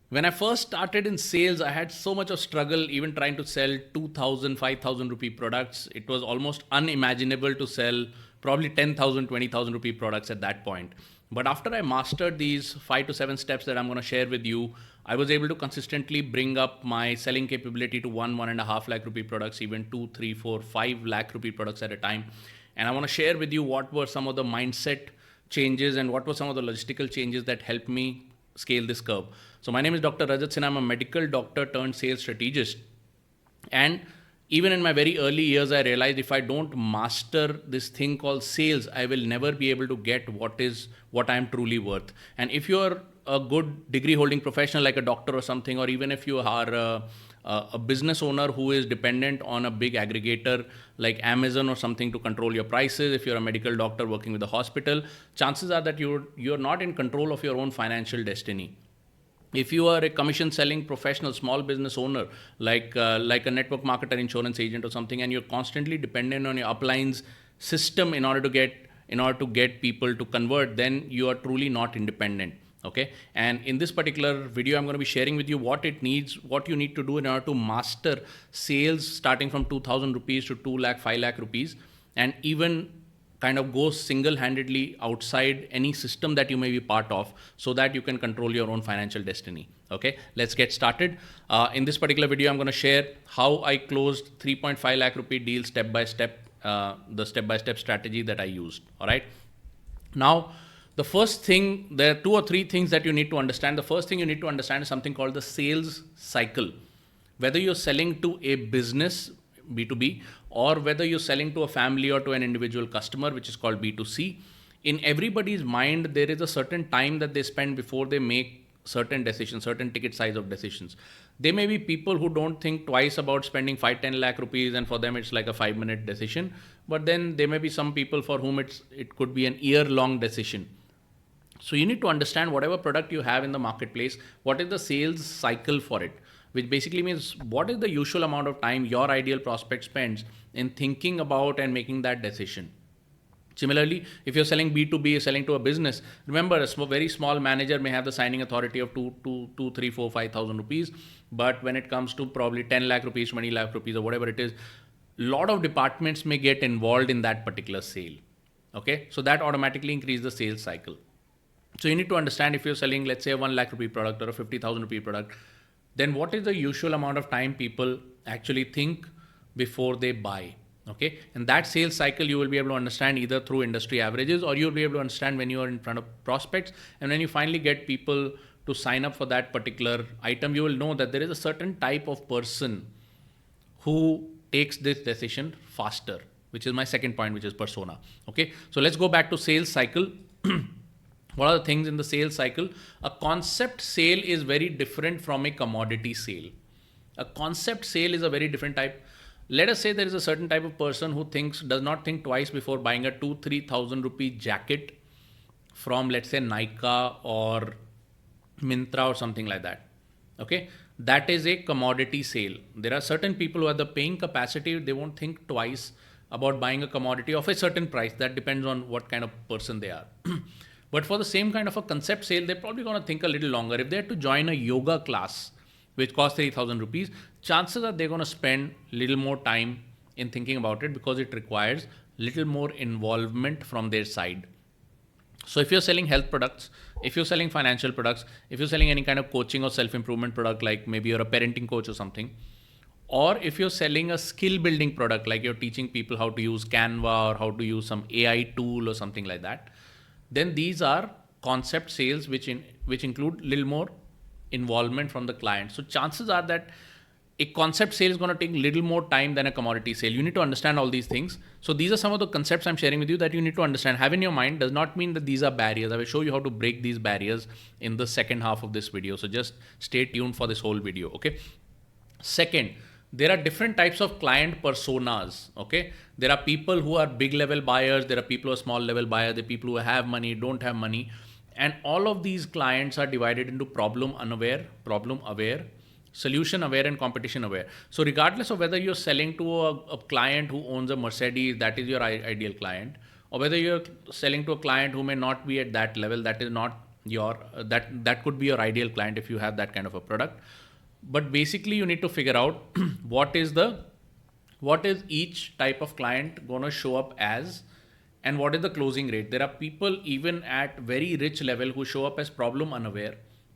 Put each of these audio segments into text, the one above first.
When I first started in sales, I had so much of struggle even trying to sell 2,000, 5,000 rupee products. It was almost unimaginable to sell probably 10,000, 20,000 rupee products at that point. But after I mastered these 5 to 7 steps that I'm going to share with you, I was able to consistently bring up my selling capability to 1.5 lakh rupee products, even 2, 3, 4, 5 lakh rupee products at a time. And I want to share with you what were some of the mindset changes and what were some of the logistical changes that helped me scale this curve. So my name is Dr. Rajat Sinha. I'm a medical doctor turned sales strategist. And even in my very early years, I realized if I don't master this thing called sales, I will never be able to get what I am truly worth. And if you're a good degree holding professional like a doctor or something, or even if you are a business owner who is dependent on a big aggregator like Amazon or something to control your prices, if you're a medical doctor working with a hospital, chances are that you're not in control of your own financial destiny. If you are a commission selling professional, small business owner, like a network marketer, insurance agent or something, and you're constantly dependent on your upline's system in order to get people to convert, then you are truly not independent. Okay. And in this particular video, I'm going to be sharing with you what you need to do in order to master sales starting from 2,000 rupees to 2 lakh, 5 lakh rupees, and even kind of go single-handedly outside any system that you may be part of so that you can control your own financial destiny. Okay, let's get started. In this particular video, I'm going to share how I closed 3.5 lakh rupee deal step by step, the step-by-step strategy that I used. All right. Now, the first thing, there are 2 or 3 things that you need to understand. The first thing you need to understand is something called the sales cycle. Whether you're selling to a business, B2B, or whether you're selling to a family or to an individual customer, which is called B2C, in everybody's mind, there is a certain time that they spend before they make certain decisions, certain ticket size of decisions. There may be people who don't think twice about spending 5-10 lakh rupees, and for them it's like a 5-minute decision. But then there may be some people for whom it could be an year-long decision. So you need to understand whatever product you have in the marketplace, what is the sales cycle for it, which basically means what is the usual amount of time your ideal prospect spends in thinking about and making that decision. Similarly, if you're selling B2B, you're selling to a business, remember a very small manager may have the signing authority of 2, 3, 4, 5,000 rupees. But when it comes to probably 10 lakh rupees, 20 lakh rupees or whatever it is, a lot of departments may get involved in that particular sale. Okay, so that automatically increases the sales cycle. So you need to understand if you're selling, let's say, a 1 lakh rupee product or a 50,000 rupee product, then what is the usual amount of time people actually think before they buy? Okay. And that sales cycle you will be able to understand either through industry averages, or you'll be able to understand when you are in front of prospects. And when you finally get people to sign up for that particular item, you will know that there is a certain type of person who takes this decision faster, which is my second point, which is persona. Okay. So let's go back to sales cycle. What are the things in the sales cycle? A concept sale is very different from a commodity sale. A concept sale is a very different type. Let us say there is a certain type of person who does not think twice before buying a 2,000-3,000 rupee jacket from, let's say, Nykaa or Myntra or something like that. Okay, that is a commodity sale. There are certain people who have the paying capacity, they won't think twice about buying a commodity of a certain price. That depends on what kind of person they are. But for the same kind of a concept sale, they're probably going to think a little longer. If they had to join a yoga class, which costs 3,000 rupees, chances are they're going to spend a little more time in thinking about it because it requires little more involvement from their side. So if you're selling health products, if you're selling financial products, if you're selling any kind of coaching or self-improvement product, like maybe you're a parenting coach or something, or if you're selling a skill building product, like you're teaching people how to use Canva or how to use some AI tool or something like that, then these are concept sales which include little more involvement from the client. So chances are that a concept sale is going to take little more time than a commodity sale. You need to understand all these things. So these are some of the concepts I'm sharing with you that you need to understand. Have in your mind does not mean that these are barriers. I will show you how to break these barriers in the second half of this video. So just stay tuned for this whole video. Okay. Second, there are different types of client personas. Okay. There are people who are big level buyers. There are people who are small level buyers. There are people who have money, don't have money. And all of these clients are divided into problem unaware, problem aware, solution aware, and competition aware. So regardless of whether you're selling to a client who owns a Mercedes, that is your ideal client, or whether you're selling to a client who may not be at that level, that is not your that could be your ideal client if you have that kind of a product. But basically you need to figure out what is each type of client going to show up as, and what is the closing rate. There are people even at very rich level who show up as problem unaware.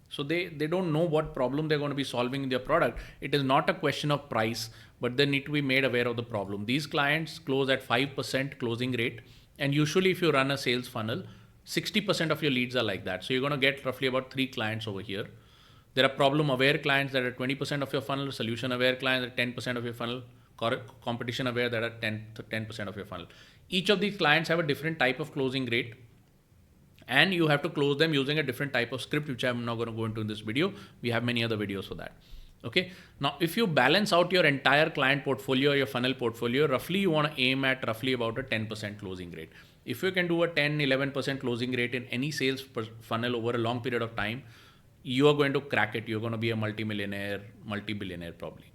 So they don't know what problem they're going to be solving in their product. It is not a question of price, but they need to be made aware of the problem. These clients close at 5% closing rate. And usually if you run a sales funnel, 60% of your leads are like that. So you're going to get roughly about 3 clients over here. There are problem aware clients that are 20% of your funnel, solution aware clients that are 10% of your funnel, competition aware that are 10% of your funnel. Each of these clients have a different type of closing rate, and you have to close them using a different type of script, which I'm not going to go into in this video. We have many other videos for that. Okay. Now, if you balance out your entire client portfolio, your funnel portfolio, roughly you want to aim at roughly about a 10% closing rate. If you can do a 10-11% closing rate in any sales funnel over a long period of time, you are going to crack it. You're going to be a multi-millionaire, multi-billionaire probably.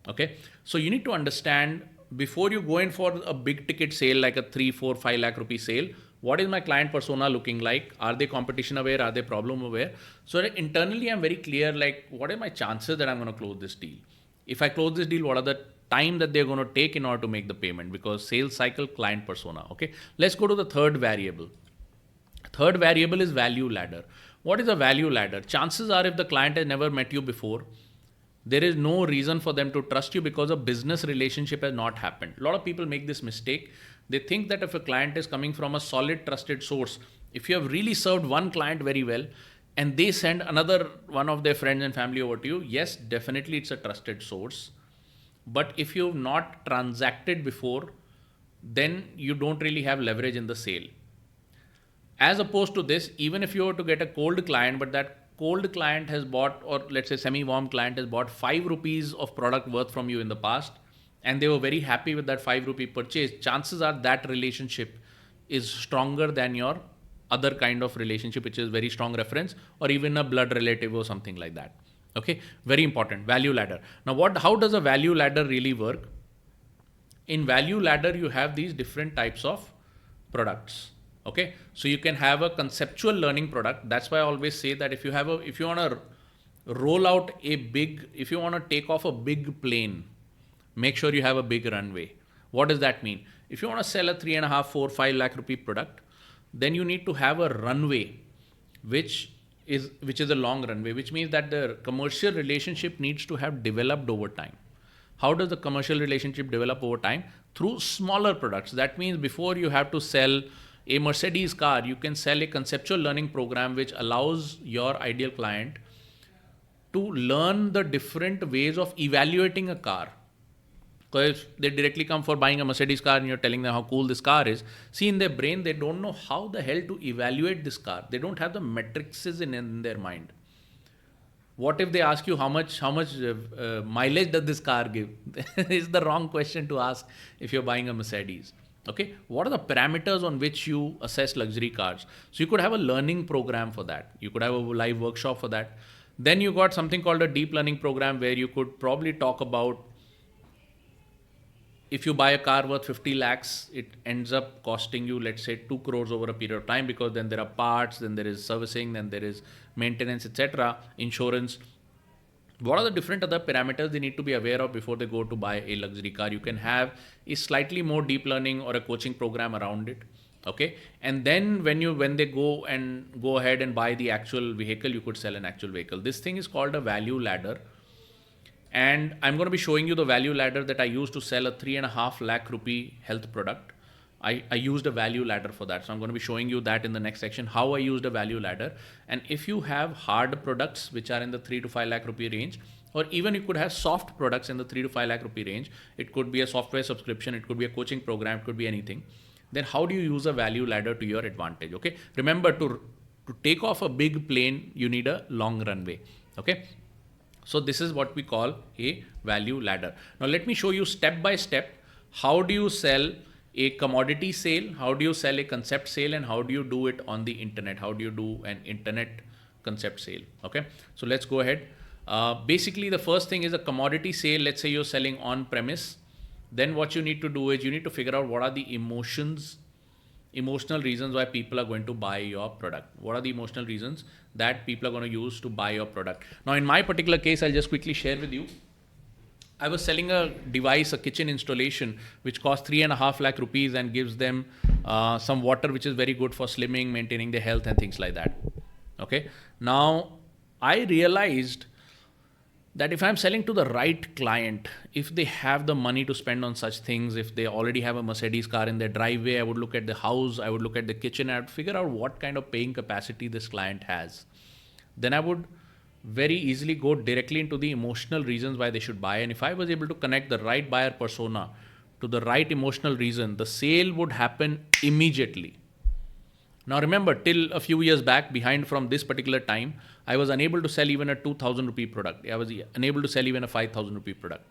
Okay. So you need to understand, before you go in for a big ticket sale, like a 3, 4, 5 lakh rupee sale, what is my client persona looking like? Are they competition aware? Are they problem aware? So internally, I'm very clear, like, what are my chances that I'm going to close this deal? If I close this deal, what are the time that they're going to take in order to make the payment? Because sales cycle, client persona. Okay. Let's go to the third variable. Third variable is value ladder. What is a value ladder? Chances are, if the client has never met you before, there is no reason for them to trust you because a business relationship has not happened. A lot of people make this mistake. They think that if a client is coming from a solid, trusted source, if you have really served one client very well and they send another one of their friends and family over to you, yes, definitely it's a trusted source. But if you've not transacted before, then you don't really have leverage in the sale. As opposed to this, even if you were to get a cold client, but that cold client has bought, or let's say semi-warm client has bought 5 rupees of product worth from you in the past, and they were very happy with that 5 rupee purchase, chances are that relationship is stronger than your other kind of relationship, which is very strong reference, or even a blood relative or something like that. Okay, very important. Value ladder. Now, how does a value ladder really work? In value ladder, you have these different types of products. Okay, so you can have a conceptual learning product. That's why I always say that if you want to roll out if you want to take off a big plane, make sure you have a big runway. What does that mean? If you want to sell a 3.5, 4, 5 lakh rupee product, then you need to have a runway, which is a long runway, which means that the commercial relationship needs to have developed over time. How does the commercial relationship develop over time? Through smaller products. That means before you have to sell a Mercedes car, you can sell a conceptual learning program which allows your ideal client to learn the different ways of evaluating a car. Because if they directly come for buying a Mercedes car and you're telling them how cool this car is, see, in their brain, they don't know how the hell to evaluate this car. They don't have the metrics in their mind. What if they ask you how much mileage does this car give? It's the wrong question to ask if you're buying a Mercedes. Okay, what are the parameters on which you assess luxury cars? So you could have a learning program for that. You could have a live workshop for that. Then you got something called a deep learning program where you could probably talk about, if you buy a car worth 50 lakhs, it ends up costing you, let's say, 2 crores over a period of time, because then there are parts, then there is servicing, then there is maintenance, etc., insurance. What are the different other parameters they need to be aware of before they go to buy a luxury car? You can have a slightly more deep learning or a coaching program around it. Okay. And then when they go ahead and buy the actual vehicle, you could sell an actual vehicle. This thing is called a value ladder. And I'm going to be showing you the value ladder that I used to sell a 3.5 lakh rupee health product. I used a value ladder for that. So I'm going to be showing you that in the next section, how I used a value ladder. And if you have hard products, which are in the 3 to 5 lakh rupee range, or even you could have soft products in the 3 to 5 lakh rupee range, it could be a software subscription, it could be a coaching program, it could be anything. Then how do you use a value ladder to your advantage? Okay. Remember, to take off a big plane, you need a long runway. Okay. So this is what we call a value ladder. Now let me show you step by step, how do you sell a commodity sale, how do you sell a concept sale, and how do you do it on the internet? How do you do an internet concept sale? Okay, so let's go ahead. Basically, the first thing is a commodity sale. Let's say you're selling on premise. Then what you need to do is you need to figure out what are the emotions emotional reasons why people are going to buy your product. What are the emotional reasons that people are going to use to buy your product? Now, in my particular case, I'll just quickly share with you. I was selling a device, a kitchen installation, which costs 3.5 lakh rupees and gives them some water, which is very good for slimming, maintaining their health, and things like that. Okay. Now, I realized that if I'm selling to the right client, if they have the money to spend on such things, if they already have a Mercedes car in their driveway, I would look at the house, I would look at the kitchen, I would figure out what kind of paying capacity this client has. Then I would very easily go directly into the emotional reasons why they should buy. And if I was able to connect the right buyer persona to the right emotional reason, the sale would happen immediately. Now remember, till a few years back, behind from this particular time, I was unable to sell even a 2,000 rupee product. I was unable to sell even a 5,000 rupee product.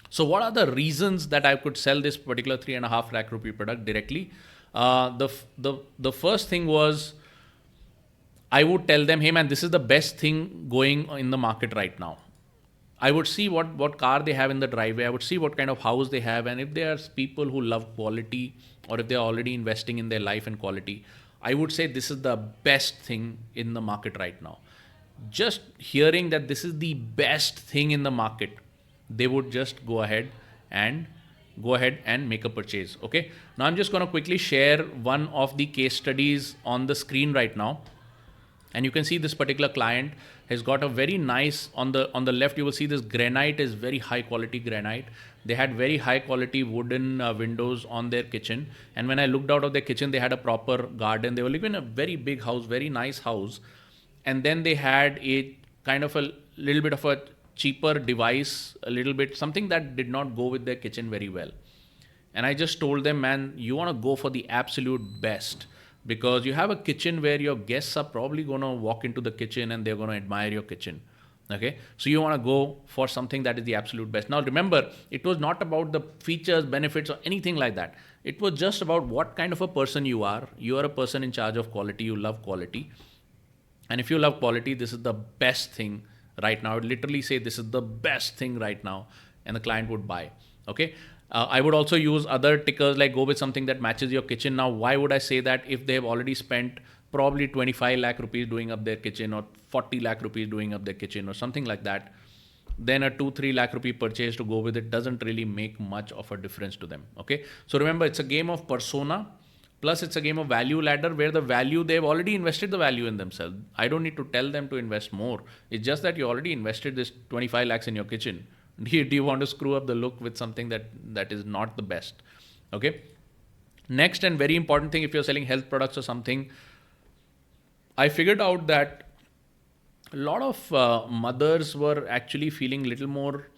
So what are the reasons that I could sell this particular 3.5 lakh rupee product directly? The first thing was, I would tell them, hey man, this is the best thing going in the market right now. I would see what car they have in the driveway. I would see what kind of house they have. And if they are people who love quality, or if they are already investing in their life and quality, I would say this is the best thing in the market right now. Just hearing that this is the best thing in the market, they would just go ahead and make a purchase. Okay. Now I'm just going to quickly share one of the case studies on the screen right now. And you can see this particular client has got a very nice, on the left, you will see this granite is very high quality granite. They had very high quality wooden windows on their kitchen. And when I looked out of their kitchen, they had a proper garden. They were living in a very big house, very nice house. And then they had a kind of a little bit of a cheaper device, a little bit, something that did not go with their kitchen very well. And I just told them, man, you want to go for the absolute best. Because you have a kitchen where your guests are probably going to walk into the kitchen and they're going to admire your kitchen. Okay. So you want to go for something that is the absolute best. Now remember, it was not about the features, benefits, or anything like that. It was just about what kind of a person you are. You are a person in charge of quality. You love quality. And if you love quality, this is the best thing right now. I would literally say this is the best thing right now. And the client would buy. Okay. I would also use other tickers, like go with something that matches your kitchen. Now, why would I say that? If they have already spent probably 25 lakh rupees doing up their kitchen, or 40 lakh rupees doing up their kitchen, or something like that, then a 2-3 lakh rupee purchase to go with it doesn't really make much of a difference to them. Okay. So remember, it's a game of persona, plus it's a game of value ladder, where the value, they've already invested the value in themselves. I don't need to tell them to invest more. It's just that you already invested this 25 lakhs in your kitchen. Do you want to screw up the look with something that is not the best? Okay. Next, and very important thing, if you're selling health products or something, I figured out that a lot of mothers were actually feeling a little more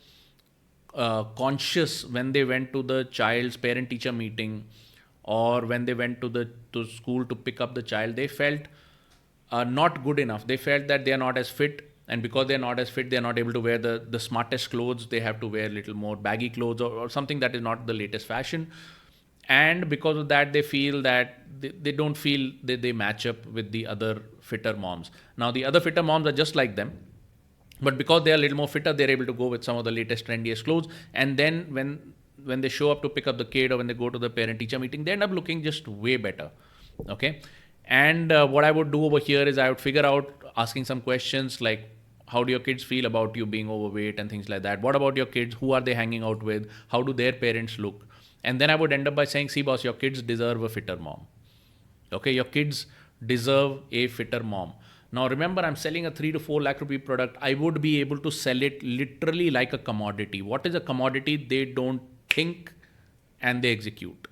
conscious when they went to the child's parent-teacher meeting, or when they went to school to pick up the child. They felt not good enough. They felt that they are not as fit. And because they're not as fit, they're not able to wear the smartest clothes. They have to wear a little more baggy clothes, or something that is not the latest fashion. And because of that, they feel that they don't feel that they match up with the other fitter moms. Now, the other fitter moms are just like them. But because they are a little more fitter, they're able to go with some of the latest, trendiest clothes. And then when they show up to pick up the kid, or when they go to the parent-teacher meeting, they end up looking just way better. Okay. And what I would do over here is I would figure out, asking some questions like, how do your kids feel about you being overweight and things like that? What about your kids? Who are they hanging out with? How do their parents look? And then I would end up by saying, see boss, your kids deserve a fitter mom. Okay, your kids deserve a fitter mom. Now remember, I'm selling a 3 to 4 lakh rupee product. I would be able to sell it literally like a commodity. What is a commodity? They don't think and they execute.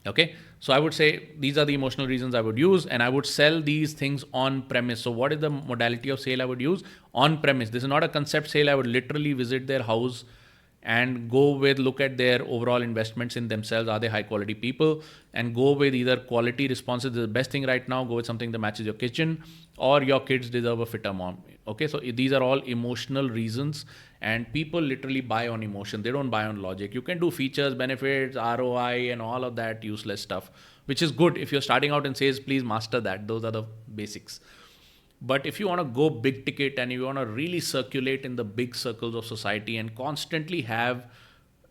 Okay. So I would say these are the emotional reasons I would use, and I would sell these things on premise. So what is the modality of sale I would use? On premise. This is not a concept sale. I would literally visit their house and look at their overall investments in themselves. Are they high quality people? And go with either quality responses. This is the best thing right now. Go with something that matches your kitchen, or your kids deserve a fitter mom. Okay. So these are all emotional reasons, and people literally buy on emotion. They don't buy on logic. You can do features, benefits, ROI, and all of that useless stuff, which is good. If you're starting out in sales, please master that. Those are the basics. But if you want to go big ticket and you want to really circulate in the big circles of society and constantly have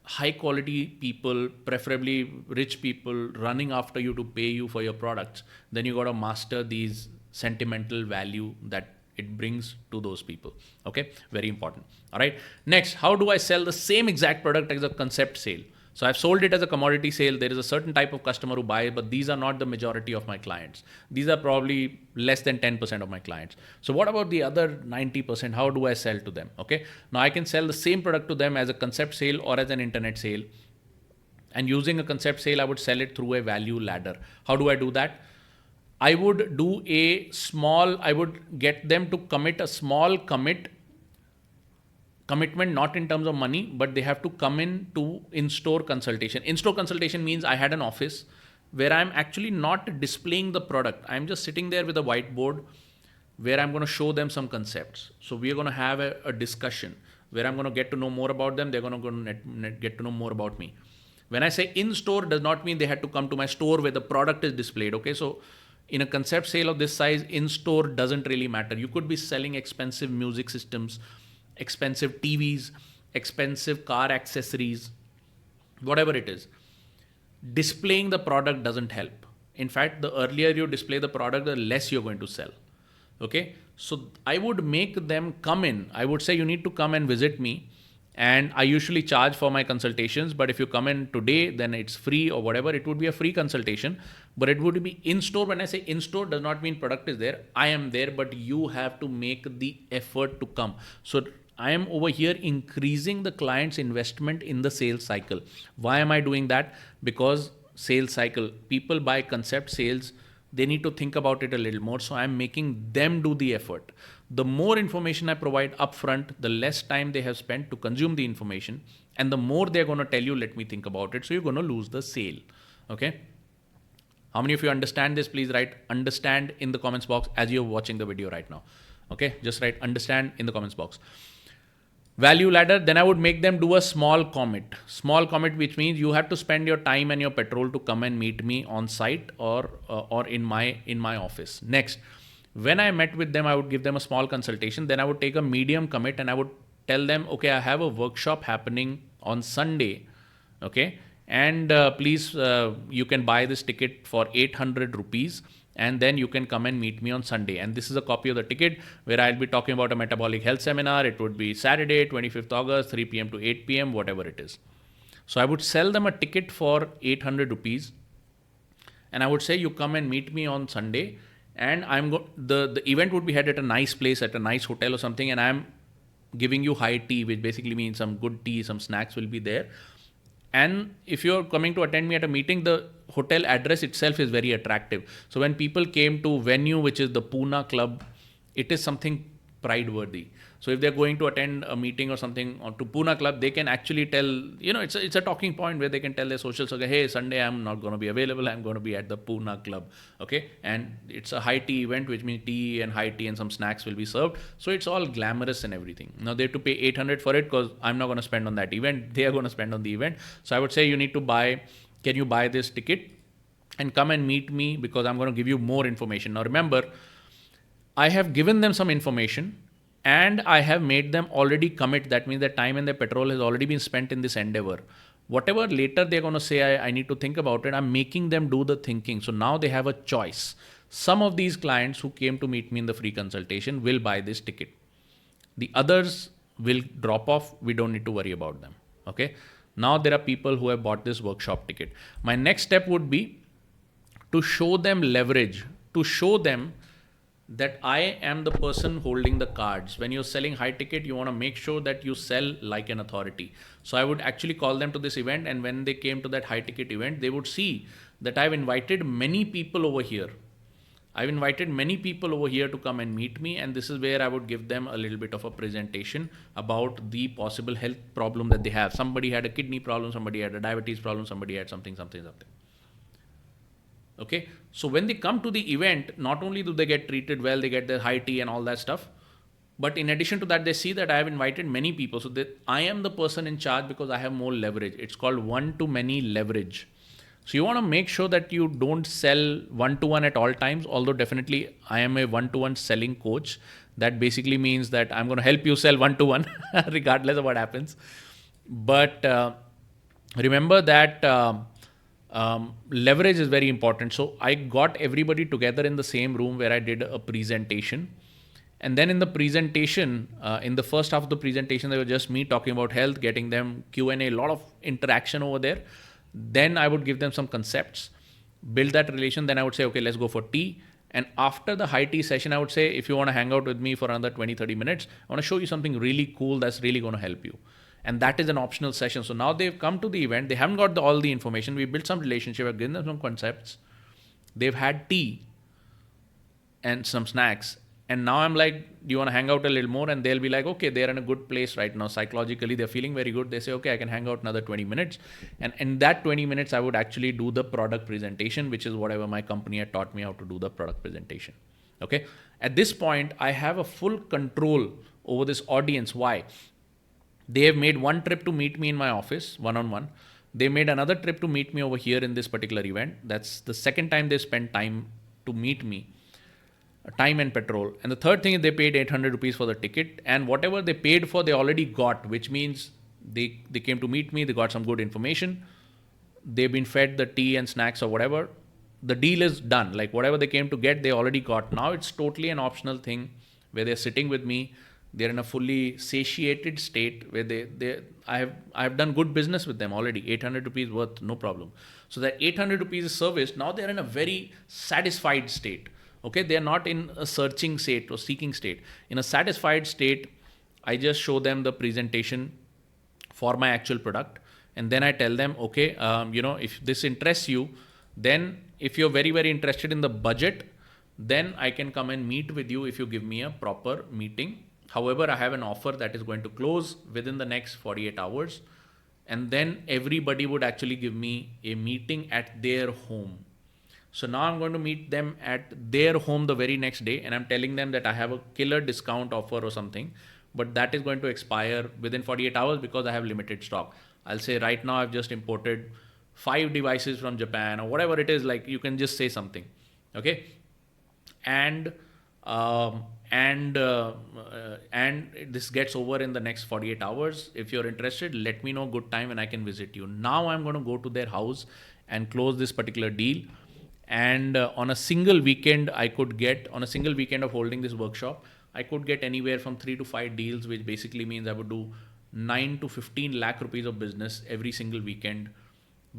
high quality people, preferably rich people, running after you to pay you for your products, then you got to master these sentimental value that it brings to those people. Okay, very important. All right, next, how do I sell the same exact product as a concept sale? So I've sold it as a commodity sale. There is a certain type of customer who buys, but these are not the majority of my clients. These are probably less than 10% of my clients. So what about the other 90%? How do I sell to them? Okay, now I can sell the same product to them as a concept sale or as an internet sale. And using a concept sale, I would sell it through a value ladder. How do I do that? I would get them to commit a small commitment, not in terms of money, but they have to come in to in-store consultation. In-store consultation means I had an office where I'm actually not displaying the product. I'm just sitting there with a whiteboard where I'm going to show them some concepts. So we are going to have a discussion where I'm going to get to know more about them. They're going to get to know more about me. When I say in-store, does not mean they had to come to my store where the product is displayed. Okay, so in a concept sale of this size, in-store doesn't really matter. You could be selling expensive music systems, expensive TVs, expensive car accessories, whatever it is. Displaying the product doesn't help. In fact, the earlier you display the product, the less you're going to sell. Okay, so I would make them come in. I would say you need to come and visit me. And I usually charge for my consultations, but if you come in today, then it's free or whatever. It would be a free consultation, but it would be in-store. When I say in-store, does not mean product is there. I am there, but you have to make the effort to come. So I am over here increasing the client's investment in the sales cycle. Why am I doing that? Because sales cycle, people buy concept sales, they need to think about it a little more. So I'm making them do the effort. The more information I provide upfront, the less time they have spent to consume the information, and the more they're going to tell you, let me think about it. So you're going to lose the sale. Okay. How many of you understand this? Please write understand in the comments box as you're watching the video right now. Okay. Just write understand in the comments box. Value ladder, then I would make them do a small commit, which means you have to spend your time and your petrol to come and meet me on site or in my office. Next, when I met with them, I would give them a small consultation. Then I would take a medium commit and I would tell them, okay, I have a workshop happening on Sunday. Okay. And please, you can buy this ticket for 800 rupees. And then you can come and meet me on Sunday. And this is a copy of the ticket where I'll be talking about a metabolic health seminar. It would be Saturday, 25th August, 3 p.m. to 8 p.m., whatever it is. So I would sell them a ticket for 800 rupees. And I would say, you come and meet me on Sunday. And the event would be held at a nice place, at a nice hotel or something. And I'm giving you high tea, which basically means some good tea, some snacks will be there. And if you're coming to attend me at a meeting, the hotel address itself is very attractive. So when people came to venue, which is the Pune Club, it is something pride-worthy. So if they're going to attend a meeting or something or to Pune Club, they can actually tell, it's a talking point where they can tell their socials, okay, hey, Sunday I'm not going to be available. I'm going to be at the Pune Club. Okay. And it's a high tea event, which means tea and high tea and some snacks will be served. So it's all glamorous and everything. Now they have to pay 800 for it because I'm not going to spend on that event. They are going to spend on the event. So I would say can you buy this ticket and come and meet me because I'm going to give you more information. Now remember, I have given them some information and I have made them already commit. That means their time and their petrol has already been spent in this endeavor. Whatever later they're going to say, I need to think about it, I'm making them do the thinking. So now they have a choice. Some of these clients who came to meet me in the free consultation will buy this ticket. The others will drop off. We don't need to worry about them. Okay. Now there are people who have bought this workshop ticket. My next step would be to show them leverage, to show them that I am the person holding the cards. When you're selling high ticket, you want to make sure that you sell like an authority. So I would actually call them to this event, and when they came to that high ticket event, they would see that I've invited many people over here. I've invited many people over here to come and meet me, and this is where I would give them a little bit of a presentation about the possible health problem that they have. Somebody had a kidney problem, somebody had a diabetes problem, somebody had something. Okay, so when they come to the event, not only do they get treated well, they get their high tea and all that stuff, but in addition to that, they see that I have invited many people. So that I am the person in charge because I have more leverage. It's called one-to-many leverage. So you want to make sure that you don't sell one-to-one at all times, although definitely I am a one-to-one selling coach. That basically means that I'm going to help you sell one-to-one regardless of what happens. But remember that leverage is very important. So I got everybody together in the same room where I did a presentation. And then in the presentation, in the first half of the presentation, they were just me talking about health, getting them Q&A, a lot of interaction over there. Then I would give them some concepts, build that relation. Then I would say, okay, let's go for tea. And after the high tea session, I would say, if you want to hang out with me for another 20, 30 minutes, I want to show you something really cool that's really going to help you. And that is an optional session. So now they've come to the event. They haven't got all the information. We built some relationship. I've given them some concepts. They've had tea and some snacks. And now I'm like, do you want to hang out a little more? And they'll be like, okay, they're in a good place right now. Psychologically, they're feeling very good. They say, okay, I can hang out another 20 minutes. And in that 20 minutes, I would actually do the product presentation, which is whatever my company had taught me how to do the product presentation. Okay. At this point, I have a full control over this audience. Why? They have made one trip to meet me in my office, one-on-one. They made another trip to meet me over here in this particular event. That's the second time they spent time to meet me. Time and petrol. And the third thing is they paid 800 rupees for the ticket, and whatever they paid for, they already got, which means they came to meet me, they got some good information, they've been fed the tea and snacks or whatever. The deal is done. Like whatever they came to get, they already got. Now it's totally an optional thing where they're sitting with me. They're in a fully satiated state where I've done good business with them already. 800 rupees worth, no problem. So that 800 rupees is serviced. Now they're in a very satisfied state. Okay, they are not in a searching state or seeking state. In a satisfied state, I just show them the presentation for my actual product. And then I tell them, okay, if this interests you, then if you're very, very interested in the budget, then I can come and meet with you if you give me a proper meeting. However, I have an offer that is going to close within the next 48 hours. And then everybody would actually give me a meeting at their home. So now I'm going to meet them at their home the very next day, and I'm telling them that I have a killer discount offer or something, but that is going to expire within 48 hours because I have limited stock. I'll say right now I've just imported 5 devices from Japan or whatever it is, like you can just say something. Okay. And this gets over in the next 48 hours. If you're interested, let me know good time and I can visit you. Now I'm going to go to their house and close this particular deal. And on a single weekend of holding this workshop, I could get anywhere from 3 to 5 deals, which basically means I would do 9 to 15 lakh rupees of business every single weekend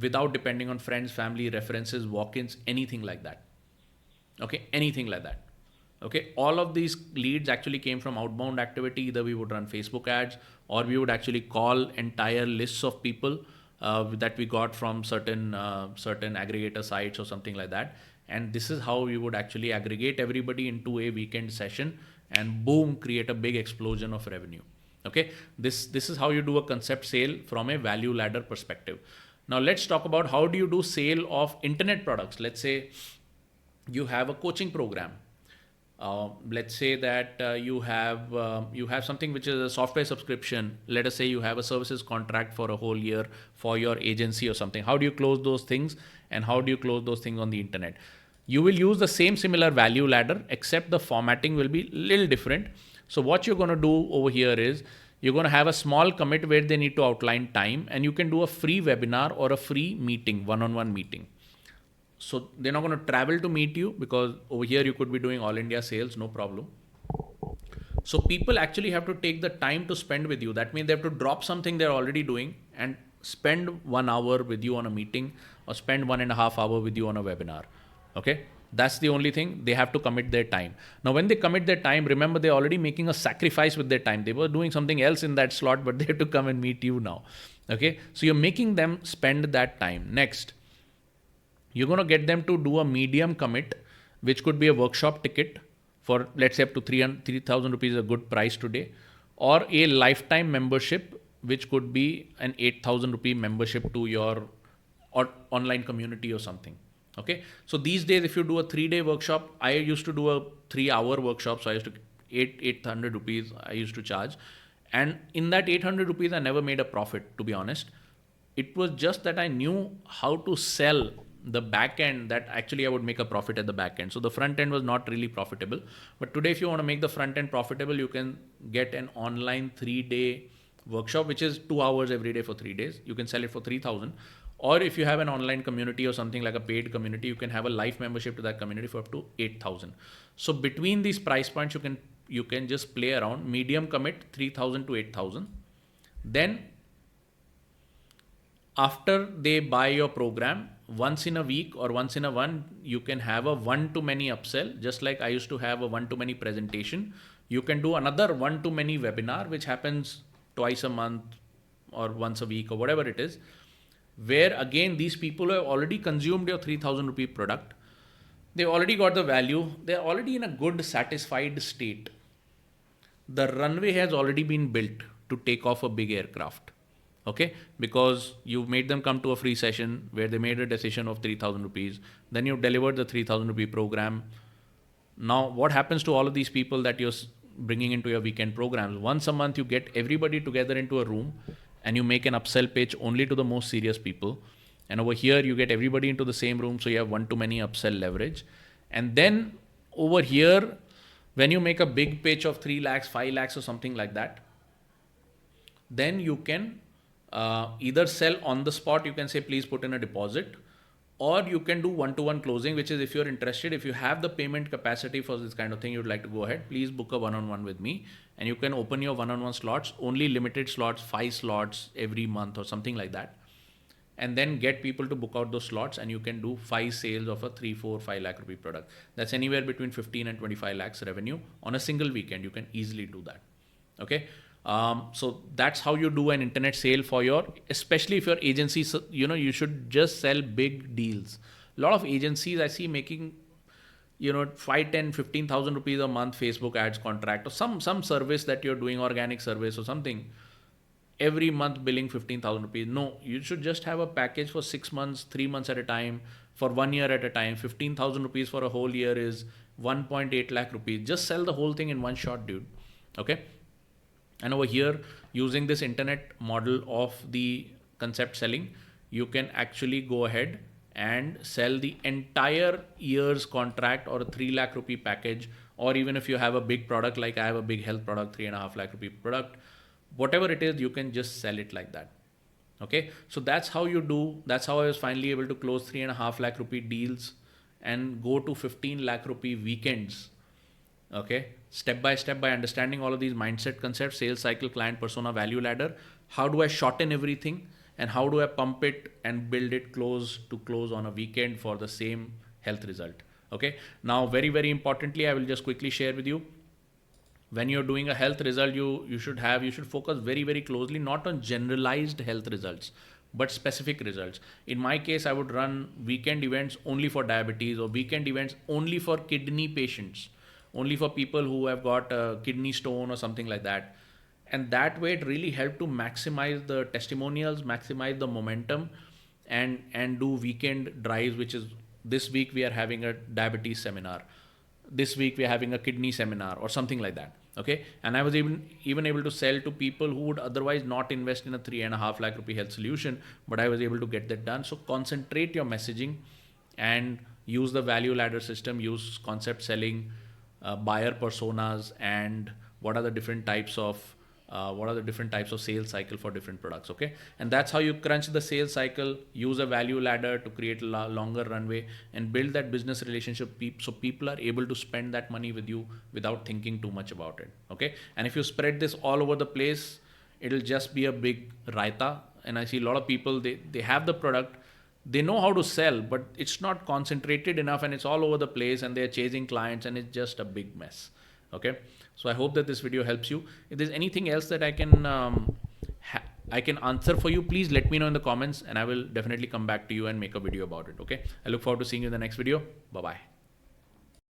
without depending on friends, family, references, walk-ins, anything like that. Okay, anything like that. Okay, all of these leads actually came from outbound activity. Either we would run Facebook ads or we would actually call entire lists of people that we got from certain aggregator sites or something like that. And this is how we would actually aggregate everybody into a weekend session and boom, create a big explosion of revenue. Okay, this is how you do a concept sale from a value ladder perspective. Now let's talk about how do you do sale of internet products. Let's say you have a coaching program. Let's say that you have something which is a software subscription. Let us say you have a services contract for a whole year for your agency or something. How do you close those things, and how do you close those things on the internet? You will use the same similar value ladder, except the formatting will be a little different. So what you're going to do over here is you're going to have a small commit where they need to outline time, and you can do a free webinar or a free meeting, one-on-one meeting. So they're not going to travel to meet you, because over here you could be doing all India sales, no problem. So people actually have to take the time to spend with you. That means they have to drop something they're already doing and spend 1 hour with you on a meeting, or spend 1.5 hours with you on a webinar. Okay. That's the only thing. They have to commit their time. Now, when they commit their time, remember they're already making a sacrifice with their time. They were doing something else in that slot, but they have to come and meet you now. Okay. So you're making them spend that time. Next, you're going to get them to do a medium commit, which could be a workshop ticket for, let's say, up to 3,000 rupees is a good price today, or a lifetime membership, which could be an 8,000 rupee membership to your online community or something. Okay. So these days, if you do a 3-day workshop, I used to do a 3-hour workshop. So I used to 800 rupees I used to charge. And in that 800 rupees, I never made a profit, to be honest. It was just that I knew how to sell the back end, that actually I would make a profit at the back end. So the front end was not really profitable. But today, if you want to make the front end profitable, you can get an online 3-day workshop, which is 2 hours every day for 3 days, you can sell it for 3,000. Or if you have an online community or something like a paid community, you can have a life membership to that community for up to 8,000. So between these price points, you can just play around. Medium commit 3,000 to 8,000. Then after they buy your program, once in a week or once in a one, you can have a one-to-many upsell. Just like I used to have a one-to-many presentation, you can do another one-to-many webinar, which happens twice a month or once a week or whatever it is, where again, these people have already consumed your 3,000 rupee product. They already got the value. They're already in a good, satisfied state. The runway has already been built to take off a big aircraft. Okay, because you made them come to a free session where they made a decision of 3,000 rupees. Then you delivered the 3,000 rupee program. Now, what happens to all of these people that you're bringing into your weekend programs? Once a month, you get everybody together into a room and you make an upsell pitch only to the most serious people. And over here, you get everybody into the same room. So you have one-to-many upsell leverage. And then over here, when you make a big pitch of 3 lakhs, 5 lakhs or something like that, then you can either sell on the spot. You can say, please put in a deposit, or you can do one-to-one closing, which is if you're interested, if you have the payment capacity for this kind of thing, you'd like to go ahead, please book a one-on-one with me, and you can open your one-on-one slots, only limited slots, 5 slots every month or something like that, and then get people to book out those slots, and you can do 5 sales of a 3, 4, 5 lakh rupee product. That's anywhere between 15 and 25 lakhs revenue on a single weekend. You can easily do that. Okay. So that's how you do an internet sale for especially if your agency, you should just sell big deals. A lot of agencies I see making, 5, 10, 15,000 rupees a month Facebook ads contract or some service that you're doing, organic service or something, every month billing 15,000 rupees. No, you should just have a package for 6 months, 3 months at a time, for 1 year at a time. 15,000 rupees for a whole year is 1.8 lakh rupees. Just sell the whole thing in one shot, dude. Okay. And over here, using this internet model of the concept selling, you can actually go ahead and sell the entire year's contract or a 3 lakh rupee package. Or even if you have a big product, like I have a big health product, 3.5 lakh rupee product, whatever it is, you can just sell it like that. Okay. So that's how you do. That's how I was finally able to close 3.5 lakh rupee deals and go to 15 lakh rupee weekends. Okay, step by step, by understanding all of these mindset concepts, sales cycle, client persona, value ladder. How do I shorten everything, and how do I pump it and build it close on a weekend for the same health result? Okay. Now, very, very importantly, I will just quickly share with you, when you're doing a health result, you should focus very, very closely, not on generalized health results, but specific results. In my case, I would run weekend events only for diabetes, or weekend events only for kidney patients, only for people who have got a kidney stone or something like that. And that way it really helped to maximize the testimonials, maximize the momentum, and do weekend drives, which is this week we are having a diabetes seminar. This week we are having a kidney seminar or something like that. Okay. And I was even able to sell to people who would otherwise not invest in a 3.5 lakh rupee health solution, but I was able to get that done. So concentrate your messaging and use the value ladder system, use concept selling, buyer personas, and what are the different types of sales cycle for different products. Okay. And that's how you crunch the sales cycle, use a value ladder to create a longer runway and build that business relationship, so people are able to spend that money with you without thinking too much about it. Okay. And if you spread this all over the place, it'll just be a big raita. And I see a lot of people, they have the product, they know how to sell, but it's not concentrated enough, and it's all over the place, and they're chasing clients, and it's just a big mess. Okay. So I hope that this video helps you. If there's anything else that I can answer for you, please let me know in the comments, and I will definitely come back to you and make a video about it. Okay. I look forward to seeing you in the next video. Bye-bye.